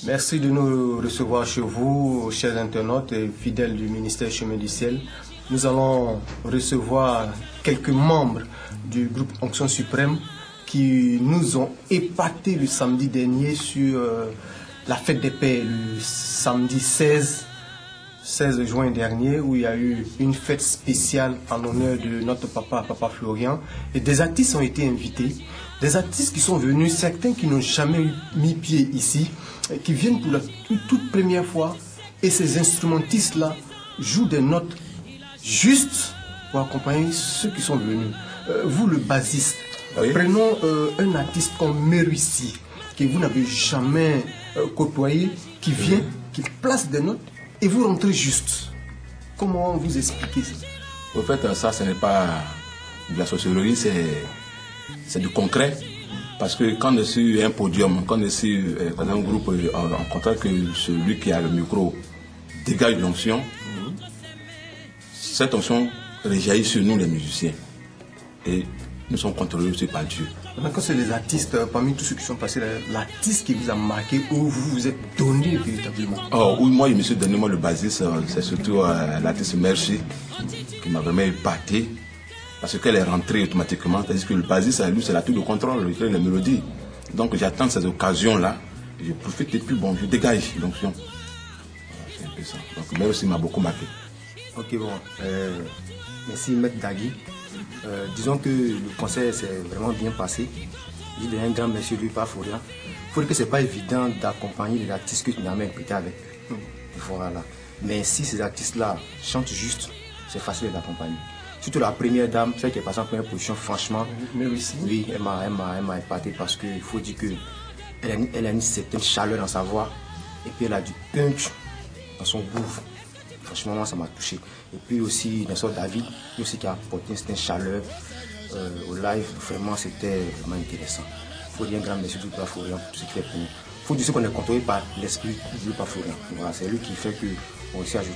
Merci de nous recevoir chez vous, chers internautes et fidèles du ministère Chemin du Ciel. Nous allons recevoir quelques membres du groupe Onction Suprême qui nous ont épatés le samedi dernier sur la fête des pères, le samedi 16 juin dernier, où il y a eu une fête spéciale en honneur de notre papa Florian. Et des artistes ont été invités, des artistes qui sont venus, certains qui n'ont jamais mis pied ici, qui viennent pour la toute première fois. Et ces instrumentistes-là jouent des notes justes pour accompagner ceux qui sont venus. Vous, le bassiste, oui. Prenons un artiste comme Meruici, que vous n'avez jamais côtoyé, qui vient, qui place des notes, et vous rentrez juste. Comment vous expliquez ça? Au fait, ça, ce n'est pas de la sorcellerie, c'est du concret. Parce que quand on est sur un podium, quand on est sur un groupe, on constate que celui qui a le micro dégage l'onction. Cette onction rejaillit sur nous, les musiciens. Et nous sommes contrôlés aussi par Dieu. Quand c'est les artistes, parmi tous ceux qui sont passés, l'artiste qui vous a marqué, où vous vous êtes donné véritablement? Oui, moi, je me suis donné, le bassiste, c'est surtout l'artiste Merci, qui m'a vraiment épaté, parce qu'elle est rentrée automatiquement, c'est-à-dire que le bassiste, lui, c'est la tour de contrôle, il crée les mélodies. Donc j'attends ces occasions-là, je profite et puis bon, je dégage l'onction. C'est un peu ça. Donc Merci m'a beaucoup marqué. Ok, bon, merci Maître Dagui. Disons que le concert s'est vraiment bien passé. Je dis un grand merci lui par Florian. Il faut dire que ce n'est pas évident d'accompagner les artistes que tu n'as jamais impliqués avec. Voilà. Mais si ces artistes-là chantent juste, c'est facile d'accompagner. Surtout la première dame, celle qui est passée en première position, franchement, oui, elle m'a épaté parce qu'il faut dire qu'elle a une certaine chaleur dans sa voix et puis elle a du punch dans son groove. Franchement, moi, ça m'a touché. Et puis aussi, Nestor David, lui aussi qui a apporté une certaine chaleur au live. Vraiment, c'était vraiment intéressant. Il faut dire un grand merci du Papa Florian pour tout ce qu'il fait pour nous. Il faut dire qu'on est contrôlé par l'esprit du Papa Florian. Voilà, c'est lui qui fait qu'on réussit à jouer.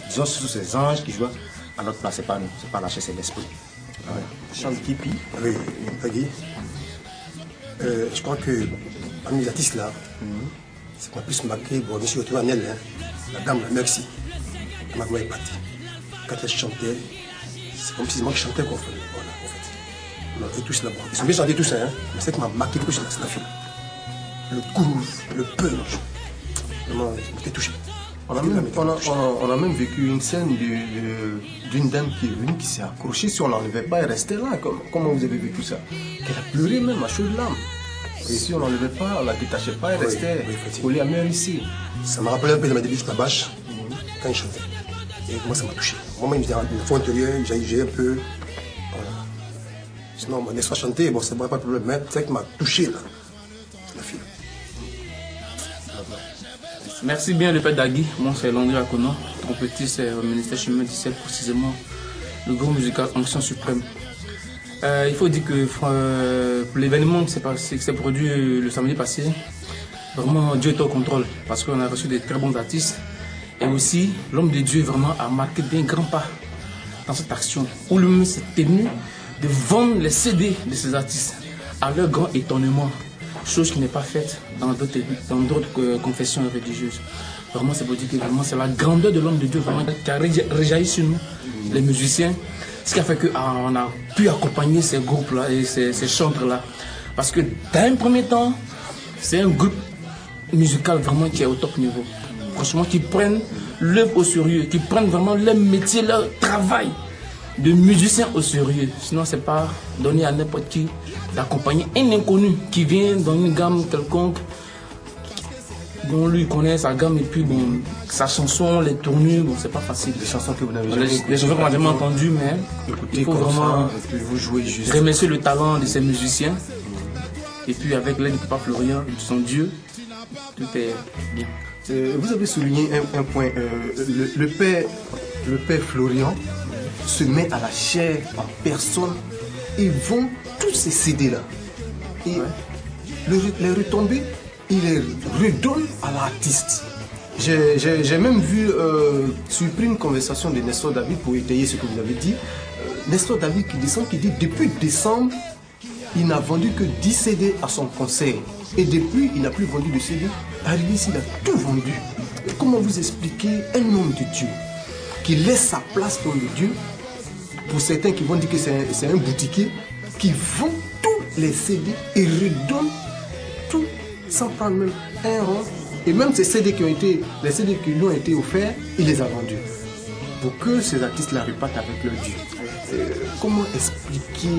Disons, surtout ces anges qui jouent à notre place, c'est pas nous, c'est pas la chair, c'est l'esprit. Ouais. Charles Kipi. Oui, Pagui. Je crois que parmi les artistes là, c'est qu'on a plus marqué, bon, bien sûr, tu vois, Nel, la dame, la Merci. Elle m'a vraiment épaté. Quand elle chantait, c'est comme si moi je chantais qu'on fait. Voilà, en fait. Alors, et tous là-bas. Ils sont bien chantés tous, hein. Mais c'est qui m'a marqué beaucoup, c'est la fille. Le groove, le punch. Vraiment, j'étais touché. On a même vécu une scène d'une dame qui est venue, qui s'est accrochée. Si on n'enlevait pas, elle restait là. Comment vous avez vécu ça? Qu'elle a pleuré même à chaudes larmes. Et si on n'enlevait pas, on ne la détachait pas, elle restait collée à mer ici. Ça m'a rappelé un peu de ma début de la bâche, quand il chantait. Et moi, ça m'a touché. Moi, il me disait, le fond intérieur, j'ai un peu. Voilà. Sinon, mon laisse chanter, bon, ça ne pas de problème. Mais c'est ça qui m'a touché, là. C'est la fille. Merci bien, le père Dagui. Moi, c'est Landry Akono, trompettiste au ministère Chemin du Ciel, précisément le groupe musical Onction Suprême. Il faut dire que pour l'événement qui s'est produit le samedi passé, vraiment Dieu est au contrôle parce qu'on a reçu des très bons artistes. Et aussi, l'homme de Dieu vraiment a marqué d'un grand pas dans cette action où lui-même s'est tenu de vendre les CD de ces artistes à leur grand étonnement, chose qui n'est pas faite dans d'autres confessions religieuses. Vraiment, c'est pour dire que vraiment, c'est la grandeur de l'homme de Dieu vraiment, qui a réjailli sur nous, les musiciens, ce qui a fait qu'on a pu accompagner ces groupes-là et ces chantres-là. Parce que dans un premier temps, c'est un groupe musical vraiment qui est au top niveau. Franchement, qui prennent l'œuvre au sérieux, qui prennent vraiment leur métier, leur travail de musicien au sérieux. Sinon, c'est pas donné à n'importe qui d'accompagner un inconnu qui vient dans une gamme quelconque, dont lui connaît sa gamme et puis bon, sa chanson, les tournures, bon, c'est pas facile. Des chansons que vous n'avez jamais écoutées. Des chansons qu'on n'a jamais entendues, mais il faut vraiment remercier le talent de ces musiciens. Et puis avec l'aide du Papa Florian, de son Dieu, tout est bien. Vous avez souligné un point, le père Florian se met à la chair en personne et vend tous ces CD-là. Et les retombées, il les redonne à l'artiste. J'ai même vu, surpris une conversation de Nestor David pour étayer ce que vous avez dit. Nestor David qui dit depuis décembre, il n'a vendu que 10 CD à son concert. Et depuis, il n'a plus vendu de CD. Arrivé ici, il a tout vendu. Et comment vous expliquez un homme de Dieu qui laisse sa place pour le Dieu, pour certains qui vont dire que c'est un boutiquier, qui vend tous les CD et redonne tout sans prendre même un rond. Et même ces CD les CD qui lui ont été offerts, il les a vendus. Pour que ces artistes-là repartent avec leur Dieu. Comment expliquer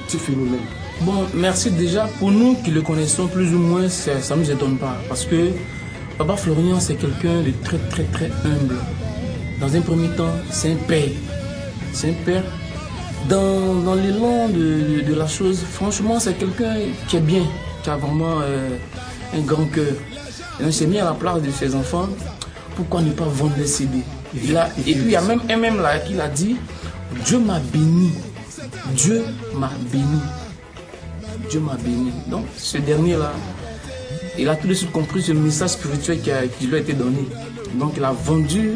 ce phénomène? Bon, merci déjà. Pour nous qui le connaissons plus ou moins, ça ne nous étonne pas. Parce que Papa Florian, c'est quelqu'un de très très très humble. Dans un premier temps, c'est un père. C'est un père. Dans l'élan de la chose, franchement, c'est quelqu'un qui est bien, qui a vraiment un grand cœur. Et on s'est mis à la place de ses enfants. Pourquoi ne pas vendre les CD? Et puis il y a même un même là qui a dit, Dieu m'a béni. Dieu m'a béni. Dieu m'a béni. Donc ce dernier-là, il a tout de suite compris ce message spirituel qui lui a été donné. Donc il a vendu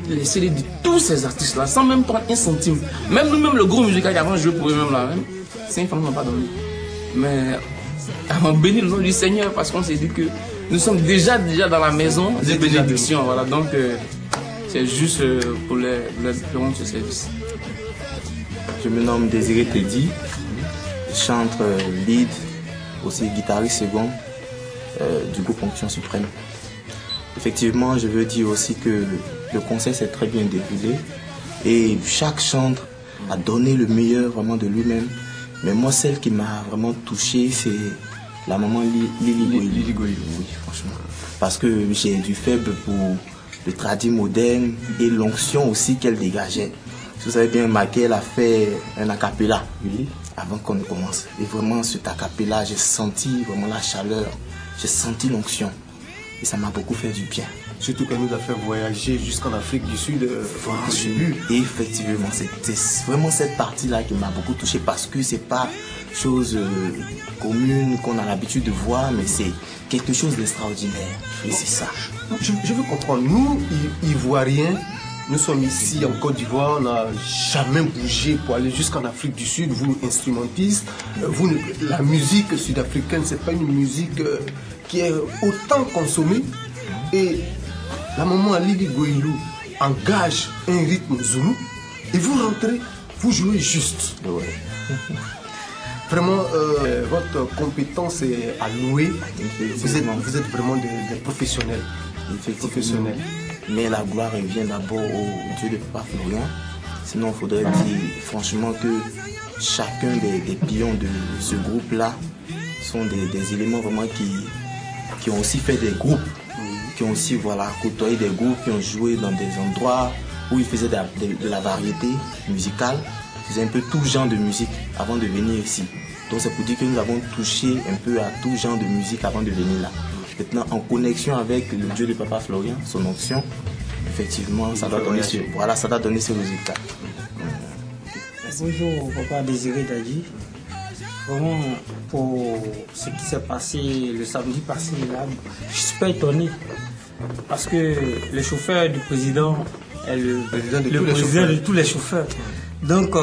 les CD de tous ces artistes-là sans même prendre un centime. Même nous-mêmes, le groupe musical qui avons joué pour eux-mêmes là, même, 5 francs ne m'ont pas donné. Mais on bénit le nom du Seigneur parce qu'on s'est dit que nous sommes déjà dans la maison de bénédiction. Voilà, donc c'est juste pour les rendre ce service. Je me nomme Désiré Teddy, chantre lead, aussi guitariste second du groupe Onction Suprême. Effectivement, je veux dire aussi que le concert s'est très bien déroulé et chaque chantre a donné le meilleur vraiment de lui-même. Mais moi, celle qui m'a vraiment touché, c'est la maman Lily Goï. Oui, franchement. Parce que j'ai du faible pour le tradit moderne et l'onction aussi qu'elle dégageait. Si vous avez bien remarqué, elle a fait un acapella avant qu'on ne commence. Et vraiment, cet acapella, j'ai senti vraiment la chaleur, j'ai senti l'onction. Et ça m'a beaucoup fait du bien. Surtout qu'elle nous a fait voyager jusqu'en Afrique du Sud. Et effectivement, c'était vraiment cette partie-là qui m'a beaucoup touché parce que c'est pas chose commune qu'on a l'habitude de voir, mais c'est quelque chose d'extraordinaire. Et c'est ça. Je veux comprendre. Nous, Ivoiriens, nous sommes ici en Côte d'Ivoire, on n'a jamais bougé pour aller jusqu'en Afrique du Sud. Vous, instrumentistes, la musique sud-africaine, c'est pas une musique qui est autant consommée. Et la maman Lily Goïlou engage un rythme zoulou et vous rentrez, vous jouez juste. Ouais. Vraiment, votre compétence est à louer. Vous êtes vraiment des professionnels. Professionnels. Mais la gloire revient d'abord au Dieu de Papa Florian. Sinon, il faudrait dire franchement que chacun des pions de ce groupe-là sont des éléments vraiment qui ont aussi fait des groupes, qui ont aussi côtoyé des groupes, qui ont joué dans des endroits où ils faisaient de la variété musicale. Ils faisaient un peu tout genre de musique avant de venir ici. Donc c'est pour dire que nous avons touché un peu à tout genre de musique avant de venir là. Maintenant, en connexion avec le Dieu de Papa Florian, son onction, effectivement, ça doit donner ce résultat. Bonjour, Papa Désiré Dadji. Vraiment, pour ce qui s'est passé le samedi passé, là, je suis pas étonné. Parce que le chauffeur du président est le président de tous les chauffeurs. Donc,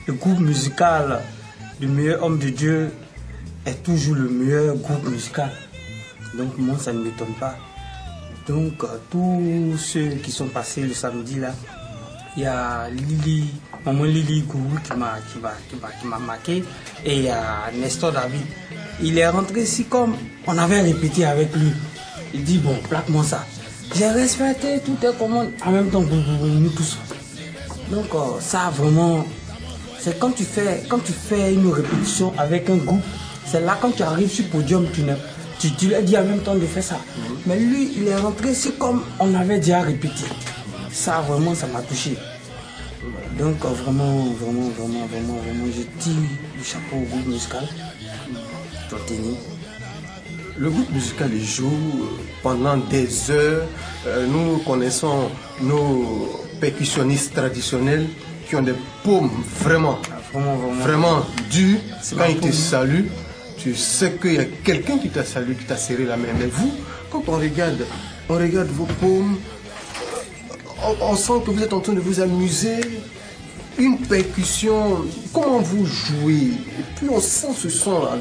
le groupe musical du meilleur homme de Dieu est toujours le meilleur groupe musical. Donc, moi, ça ne m'étonne pas. Donc, tous ceux qui sont passés le samedi là, il y a maman Lily Gourou qui m'a marqué et il y a Nestor David. Il est rentré ici comme on avait répété avec lui. Il dit bon, plaque-moi ça. J'ai respecté toutes les commandes en même temps nous tous. Donc ça vraiment, c'est quand tu fais une répétition avec un groupe, c'est là quand tu arrives sur le podium, tu lui as dit en même temps de faire ça. Mais lui, il est rentré ici comme on avait déjà répété. Ça vraiment, ça m'a touché. Donc vraiment, je tire du chapeau au groupe musical. Le groupe musical joue pendant des heures. Nous connaissons nos percussionnistes traditionnels qui ont des paumes vraiment dures. Quand ils te saluent, tu sais qu'il y a quelqu'un qui t'a salué, qui t'a serré la main. Mais vous, quand on regarde vos paumes, on sent que vous êtes en train de vous amuser. Une percussion, comment vous jouez? Et puis on sent ce son-là.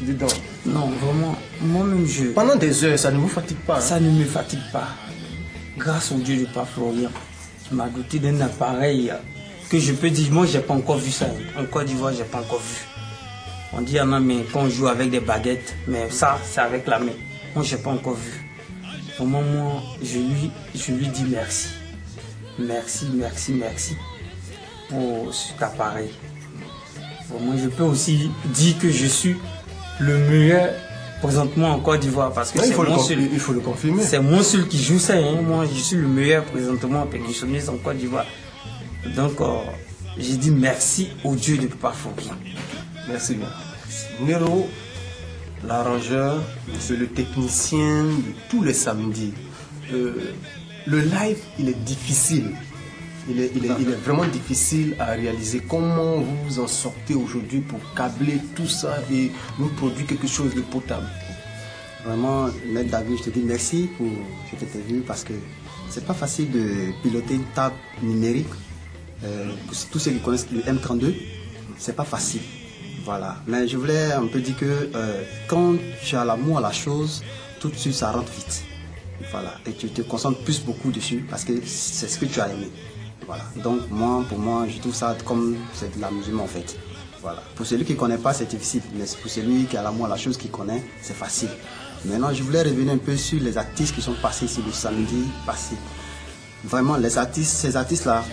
Dis donc. Non, vraiment, moi-même je... Pendant des heures, ça ne vous fatigue pas? Ça ne me fatigue pas. Grâce au Dieu de Pape Florian, qui m'a doté d'un appareil que je peux dire, moi j'ai pas encore vu ça. En Côte d'Ivoire, j'ai pas encore vu. On dit en main qu'on joue avec des baguettes, mais ça, c'est avec la main. Moi, j'ai pas encore vu. Vraiment, moi, je lui dis merci. Merci, merci, merci pour cet appareil. Moi, je peux aussi dire que je suis le meilleur présentement en Côte d'Ivoire parce que il faut le confirmer. C'est moi seul qui joue ça. Hein. Moi, je suis le meilleur présentement percussionniste en Côte d'Ivoire. Donc, j'ai dit merci au Dieu de Pape Florian. Merci bien. Nero, l'arrangeur, c'est le technicien de tous les samedis. Le live, il est difficile. Il est vraiment difficile à réaliser. Comment vous vous en sortez aujourd'hui pour câbler tout ça et nous produire quelque chose de potable? Vraiment, Maître David, je te dis merci pour cette interview parce que c'est pas facile de piloter une table numérique. Pour tous ceux qui connaissent le M32, c'est pas facile. Voilà. Mais je voulais un peu dire que quand tu as l'amour à la chose, tout de suite ça rentre vite. Voilà. Et tu te concentres beaucoup dessus parce que c'est ce que tu as aimé. Voilà. Donc pour moi, je trouve ça comme c'est de l'amusement en fait. Voilà. Pour celui qui ne connaît pas, c'est difficile. Mais pour celui qui a l'amour à la chose, qui connaît, c'est facile. Maintenant, je voulais revenir un peu sur les artistes qui sont passés ici le samedi passé. Vraiment, ces artistes-là,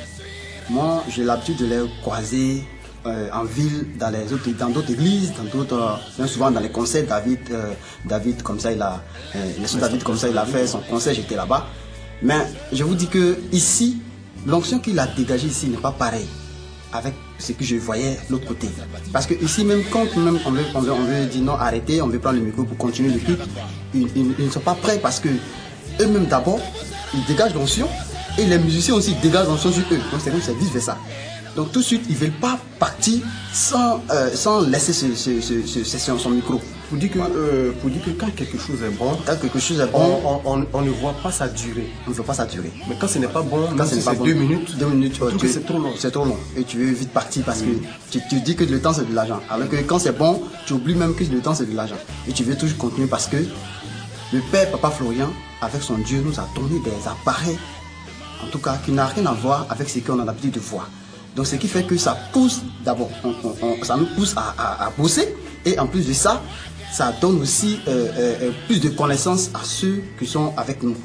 moi, j'ai l'habitude de les croiser en ville, dans d'autres églises, bien souvent dans les concerts. David, comme ça, il a fait son concert, j'étais là-bas. Mais je vous dis que ici, l'onction qu'il a dégagée ici n'est pas pareil avec ce que je voyais de l'autre côté. Parce que ici, même quand on veut dire non, arrêtez, on veut prendre le micro pour continuer le clip, ils ne sont pas prêts parce que eux-mêmes d'abord, ils dégagent l'onction et les musiciens aussi dégagent l'onction sur eux. Donc c'est comme c'est vice-versa. Donc tout de suite, ils ne veulent pas partir sans laisser son micro. Pour dire que quand quelque chose est bon, on ne voit pas sa durée. On ne voit pas sa durée. Mais quand ce n'est pas bon, quand c'est 2 minutes, c'est trop long. C'est trop long. Et tu veux vite partir parce que tu dis que le temps c'est de l'argent. Alors que quand c'est bon, tu oublies même que le temps c'est de l'argent. Et tu veux toujours continuer parce que le père Papa Florian, avec son Dieu, nous a donné des appareils, en tout cas, qui n'a rien à voir avec ce qu'on a l'habitude de voir. Donc ce qui fait que ça pousse, d'abord, ça nous pousse à bosser. Et en plus de ça, ça donne aussi plus de connaissances à ceux qui sont avec nous,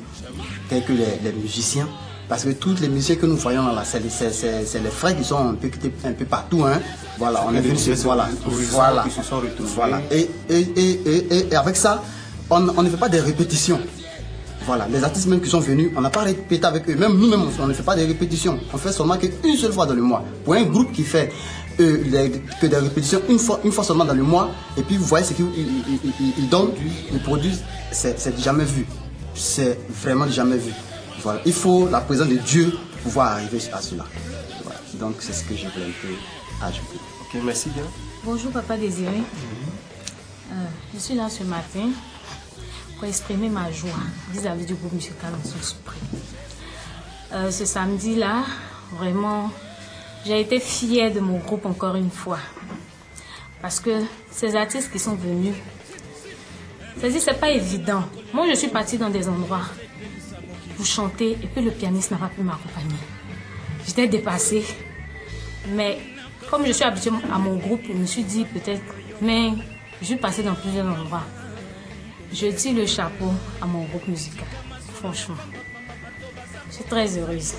tels que les musiciens. Parce que tous les musiciens que nous voyons là, c'est les frères qui sont un peu partout. Hein. Voilà, on est venus, voilà. Et avec ça, on ne fait pas des répétitions. Voilà, les artistes même qui sont venus, on n'a pas répété avec eux. Même nous-mêmes, on ne fait pas des répétitions. On fait seulement qu'une seule fois dans le mois. Pour un groupe qui fait que des répétitions une fois seulement dans le mois, et puis vous voyez ce qu'ils donnent, ils produisent, c'est jamais vu. C'est vraiment jamais vu. Voilà. Il faut la présence de Dieu pour pouvoir arriver à cela. Voilà. Donc c'est ce que je voulais un peu ajouter. Ok, merci bien. Bonjour Papa Désiré. Je suis là ce matin pour exprimer ma joie vis-à-vis du groupe musical Onction Suprême. Ce samedi-là, vraiment, j'ai été fière de mon groupe encore une fois. Parce que ces artistes qui sont venus, c'est pas évident. Moi, je suis partie dans des endroits pour chanter et puis le pianiste n'a pas pu m'accompagner. J'étais dépassée. Mais comme je suis habituée à mon groupe, je me suis dit peut-être, mais je suis passée dans plusieurs endroits. Je tire le chapeau à mon groupe musical, franchement. Je suis très heureuse.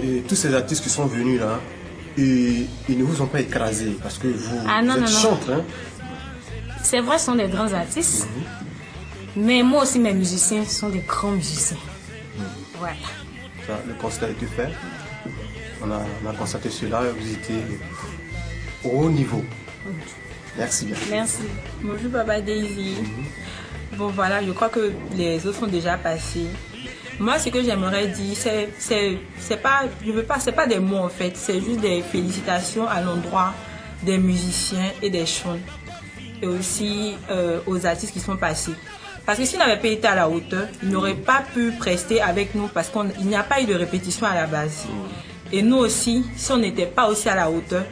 Et tous ces artistes qui sont venus là, ils ne vous ont pas écrasé parce que vous êtes chanteur. Hein? C'est vrai, ce sont des grands artistes, mais moi aussi mes musiciens sont des grands musiciens. Voilà. Ça, le constat a été fait. On a constaté cela, vous étiez au haut niveau. Merci bien. Merci. Bonjour Papa Daisy. Bon voilà, je crois que les autres sont déjà passés. Moi, ce que j'aimerais dire, c'est pas des mots en fait, c'est juste des félicitations à l'endroit des musiciens et des chants et aussi aux artistes qui sont passés. Parce que s'ils n'avaient pas été à la hauteur, ils n'auraient pas pu prester avec nous parce qu'il n'y a pas eu de répétition à la base. Et nous aussi, si on n'était pas aussi à la hauteur,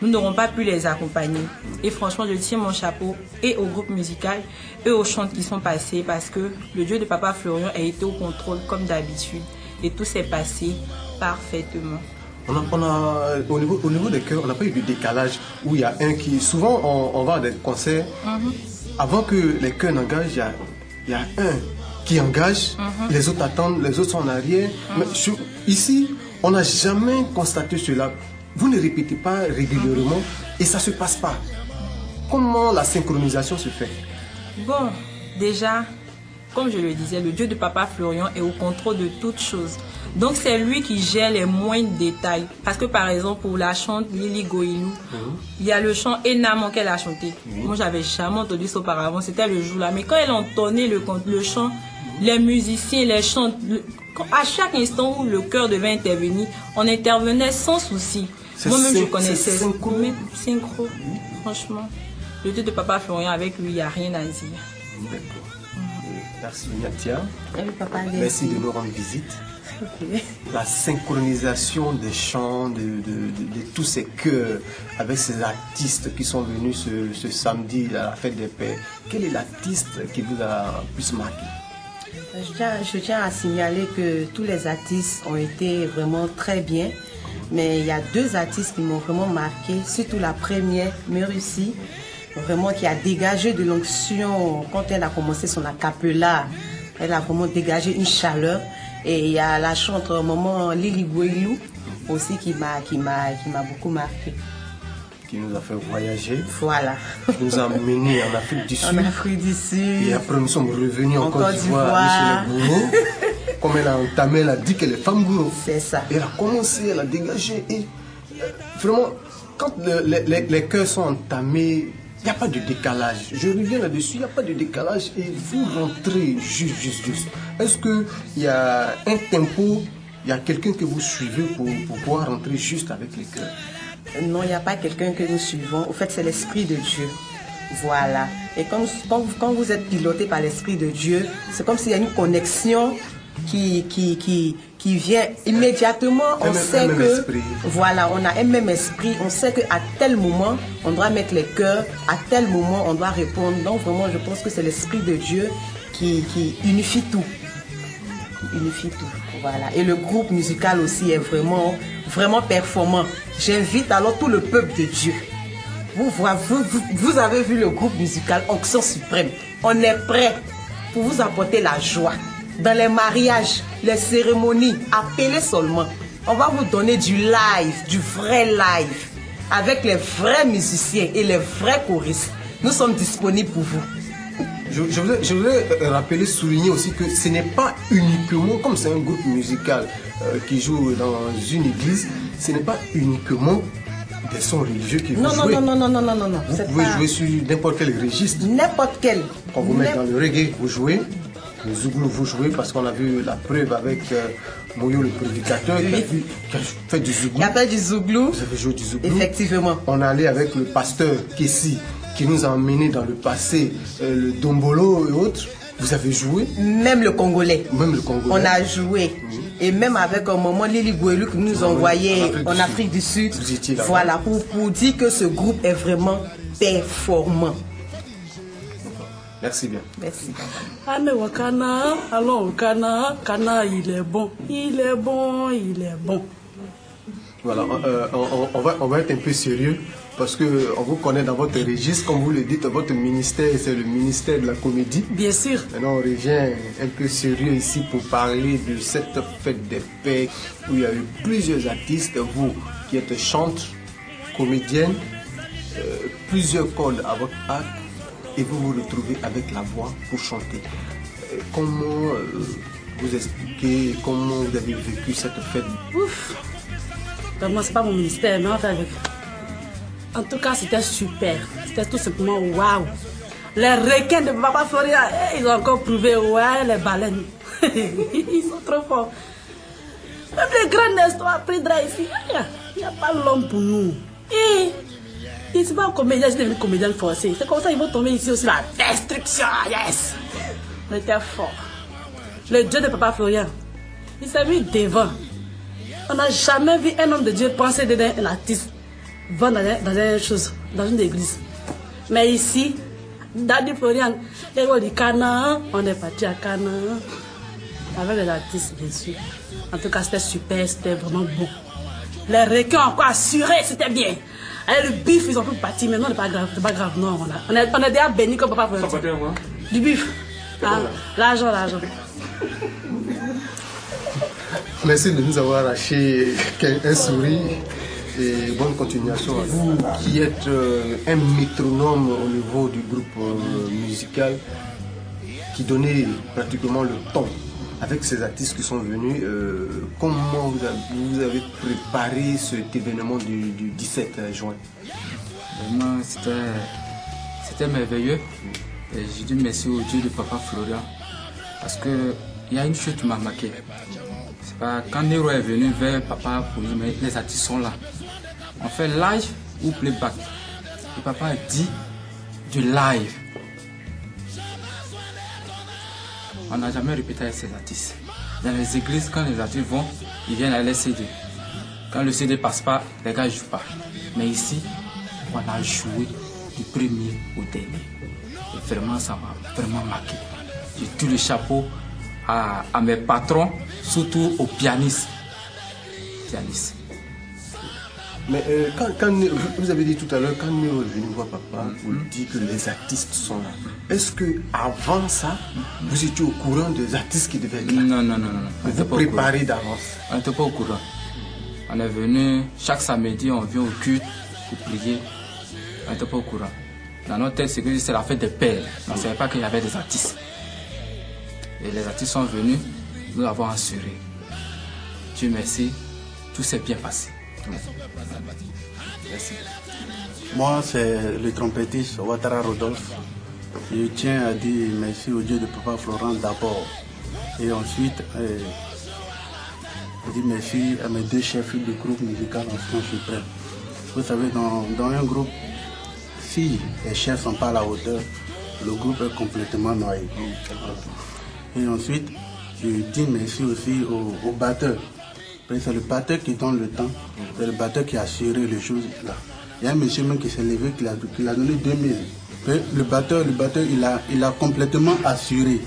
nous n'aurons pas pu les accompagner. Et franchement, je tire mon chapeau et au groupe musical et aux chants qui sont passés parce que le Dieu de Papa Florian a été au contrôle comme d'habitude et tout s'est passé parfaitement. Au niveau des chœurs, on n'a pas eu de décalage où il y a un qui... Souvent, on va à des concerts, avant que les chœurs n'engagent, il y a un qui engage, les autres attendent, les autres sont en arrière. Mais ici, on n'a jamais constaté cela. Vous ne répétez pas régulièrement et ça ne se passe pas. Comment la synchronisation se fait? Bon, déjà, comme je le disais, le Dieu de Papa Florian est au contrôle de toutes choses. Donc c'est lui qui gère les moindres détails. Parce que par exemple, pour la chante Lily Goïlou, il y a le chant Enamon qu'elle a chanté. Moi, j'avais jamais entendu ça auparavant, c'était le jour-là. Mais quand elle entonnait le chant, les musiciens, les chants, à chaque instant où le chœur devait intervenir, on intervenait sans souci. Moi-même, je connaissais. Synchro. Franchement, le Dieu de Papa Florian, avec lui, il n'y a rien à dire. D'accord. Merci, Natia. Papa, merci de nous rendre visite. Okay. La synchronisation des chants, de tous ces chœurs avec ces artistes qui sont venus ce samedi à la fête des pères. Quel est l'artiste qui vous a plus marqué? Je tiens à signaler que tous les artistes ont été vraiment très bien, mais il y a deux artistes qui m'ont vraiment marqué, surtout la première, Merussi, vraiment qui a dégagé de l'onction quand elle a commencé son a cappella. Elle a vraiment dégagé une chaleur. Et il y a la chanteuse maman Lily Goïlou aussi qui m'a beaucoup marqué. Qui nous a fait voyager. Voilà. Qui nous a emmenés en Afrique du Sud. En Afrique du Sud. Et après nous sommes revenus en Côte d'Ivoire, chez les bourreaux. Comme elle a entamé, elle a dit qu'elle est femme bourreau. C'est ça. Et elle a commencé, elle a dégagé. Et vraiment, quand les chœurs sont entamés, il n'y a pas de décalage. Je reviens là-dessus, il n'y a pas de décalage et vous rentrez juste. Est-ce qu'il y a un tempo, il y a quelqu'un que vous suivez pour pouvoir rentrer juste avec les chœurs? Non, il n'y a pas quelqu'un que nous suivons. Au fait, c'est l'Esprit de Dieu. Voilà. Et quand vous êtes piloté par l'Esprit de Dieu, c'est comme s'il y a une connexion qui vient immédiatement. On sait que voilà, on a un même esprit. On sait qu'à tel moment, on doit mettre les cœurs. À tel moment, on doit répondre. Donc vraiment, je pense que c'est l'Esprit de Dieu qui unifie tout. Voilà. Et le groupe musical aussi est vraiment performant. J'invite alors tout le peuple de Dieu. Vous avez vu le groupe musical Onction Suprême. On est prêt pour vous apporter la joie. Dans les mariages, les cérémonies, appelez seulement. On va vous donner du live, du vrai live, avec les vrais musiciens et les vrais choristes. Nous sommes disponibles pour vous. Je voudrais rappeler, souligner aussi que ce n'est pas uniquement, comme c'est un groupe musical qui joue dans une église, ce n'est pas uniquement des sons religieux qui vont jouer. Non. Vous pouvez jouer sur n'importe quel registre. N'importe quel. Quand vous mettez dans le reggae, vous jouez. Le zouglou, vous jouez parce qu'on a vu la preuve avec Moyo le prédicateur qui a fait du zouglou. Qui a fait du zouglou. Vous avez joué du zouglou. Effectivement. On est allé avec le pasteur Kessi qui nous a emmené dans le passé, le Dombolo et autres. Vous avez joué. Même le Congolais. On a joué. Et même avec un moment Lily Goïlou qui nous envoyait en Afrique du Sud. Voilà, pour dire que ce groupe est vraiment performant. Merci bien. Merci. Alors, Kana, il est bon. Voilà, on va être un peu sérieux parce qu'on vous connaît dans votre registre. Comme vous le dites, votre ministère, c'est le ministère de la comédie. Bien sûr. Maintenant, on revient un peu sérieux ici pour parler de cette fête des pères où il y a eu plusieurs artistes. Vous qui êtes chanteuse, comédienne, plusieurs cordes à votre arc. Et vous vous retrouvez avec la voix pour chanter. Comment vous expliquez, comment vous avez vécu cette fête? Ouf! Moi, c'est pas mon ministère, mais enfin, en tout cas, c'était super. C'était tout simplement waouh! Les requins de Papa Florian, ils ont encore prouvé, ouais, les baleines. Ils sont trop forts. Même les grands Nestor apprendra ici. Il n'y a pas l'homme pour nous. Et c'est pas un comédien, je suis devenu comédien forcé. C'est comme ça qu'ils vont tomber ici aussi, la destruction, yes! On était fort. Le Dieu de Papa Florian, il s'est mis devant. On n'a jamais vu un homme de Dieu penser dedans un artiste. vont dans une église. Mais ici, Daddy Florian, du Canaan, on est parti à Canaan avec les artistes, bien sûr. En tout cas, c'était super, c'était vraiment beau. Les requins encore assurés, c'était bien. Et le bif, ils ont pu partir, mais non, c'est pas grave, non. On est déjà bénis comme papa Florian. Du bif. Ah, l'argent. Merci de nous avoir arraché un sourire et bonne continuation à vous qui êtes un métronome au niveau du groupe musical qui donnait pratiquement le ton avec ces artistes qui sont venus. Comment vous avez préparé cet événement du 17 juin? Vraiment, c'était merveilleux. Et je dis merci au Dieu de papa Florian parce qu'il y a une chose qui m'a marqué. C'est pas quand Nero est venu vers papa pour dire mais les artistes sont là. On fait live ou playback. Et papa a dit du live. On n'a jamais répété avec ces artistes. Dans les églises, quand les artistes vont, ils viennent à les CD. Quand le CD passe pas, les gars ne jouent pas. Mais ici, on a joué du premier au dernier. Et vraiment, ça m'a vraiment marqué. J'ai tout le chapeau à mes patrons, surtout aux pianistes. Mais quand vous avez dit tout à l'heure, quand Nero est venu voir papa, vous dites que les artistes sont là. Est-ce que avant ça, vous étiez au courant des artistes qui devaient être là? Non. Vous préparez d'avance? On n'était pas au courant. On est venu, chaque samedi, on vient au culte pour prier. On n'était pas au courant. Dans notre tête, c'est que c'est la fête des pères. On ne savait pas qu'il y avait des artistes. Et les artistes sont venus, nous l'avons assuré. Dieu merci, tout s'est bien passé. Merci. Moi, c'est le trompettiste Ouattara Rodolphe. Je tiens à dire merci au Dieu de papa Florent d'abord. Et ensuite, je dis merci à mes deux chefs du groupe musical Onction Suprême. Vous savez, dans un groupe, si les chefs ne sont pas à la hauteur, le groupe est complètement noyé. Et ensuite, je dis merci aussi au batteur. C'est le batteur qui donne le temps, c'est le batteur qui a assuré les choses là. Il y a un monsieur même qui s'est levé, qui a donné 2000. Le batteur, il a complètement assuré.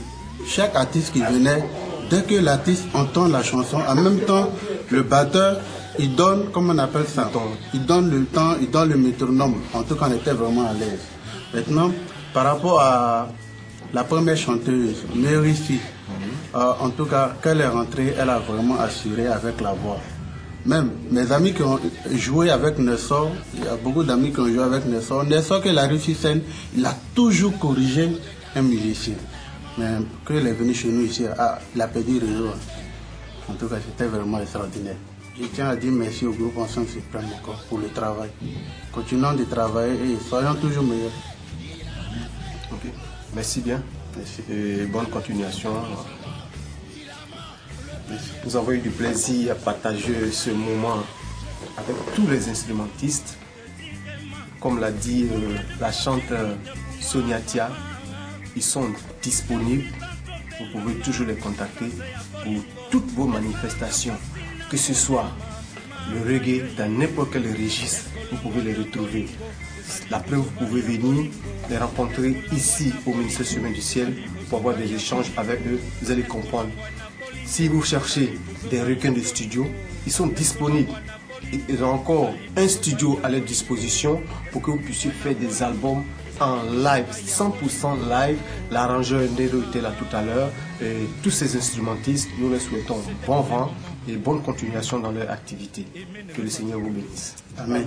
Chaque artiste qui venait, dès que l'artiste entend la chanson, en même temps, le batteur, il donne, comment on appelle ça? Il donne le temps, il donne le métronome. En tout cas, on était vraiment à l'aise. Maintenant, par rapport à la première chanteuse, Mérici, en tout cas, quand elle est rentrée, elle a vraiment assuré avec la voix. Même mes amis qui ont joué avec Nessor, il y a beaucoup d'amis qui ont joué avec Nessor. Nessor, quand il arrive sur scène, il a toujours corrigé un musicien. Mais quand il est venu chez nous ici, il a perdu le réseau. En tout cas, c'était vraiment extraordinaire. Je tiens à dire merci au groupe Onction Suprême encore pour le travail. Continuons de travailler et soyons toujours meilleurs. Okay. Merci bien. Merci. Et bonne continuation. Merci. Nous avons eu du plaisir à partager ce moment avec tous les instrumentistes. Comme l'a dit la chanteuse Sonia Tia, ils sont disponibles. Vous pouvez toujours les contacter pour toutes vos manifestations. Que ce soit le reggae dans n'importe quel registre, vous pouvez les retrouver. La preuve, vous pouvez venir les rencontrer ici au ministère Chemin du Ciel pour avoir des échanges avec eux. Vous allez comprendre. Si vous cherchez des requins de studio, ils sont disponibles. Ils ont encore un studio à leur disposition pour que vous puissiez faire des albums en live, 100% live. L'arrangeur Nero était là tout à l'heure. Et tous ces instrumentistes, nous les souhaitons bon vent et bonne continuation dans leur activité. Que le Seigneur vous bénisse. Amen.